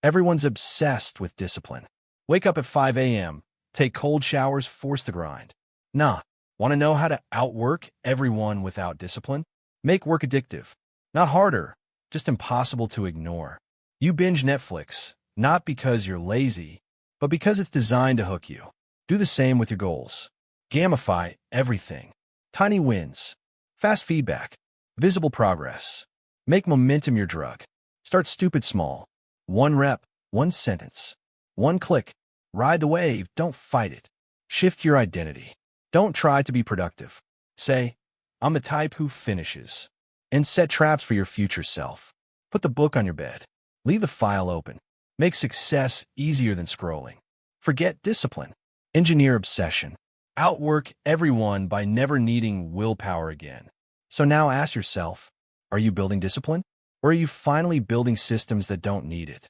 Everyone's obsessed with discipline. Wake up at 5 a.m., take cold showers, force the grind. Nah, want to know how to outwork everyone without discipline? Make work addictive. Not harder, just impossible to ignore. You binge Netflix, not because you're lazy, but because it's designed to hook you. Do the same with your goals. Gamify everything. Tiny wins, fast feedback, visible progress. Make momentum your drug. Start stupid small. 1 rep, 1 sentence, 1 click. Ride the wave, don't fight it. Shift your identity. Don't try to be productive. Say, I'm the type who finishes. And set traps for your future self. Put the book on your bed. Leave the file open. Make success easier than scrolling. Forget discipline. Engineer obsession. Outwork everyone by never needing willpower again. So now ask yourself, are you building discipline? Or are you finally building systems that don't need it?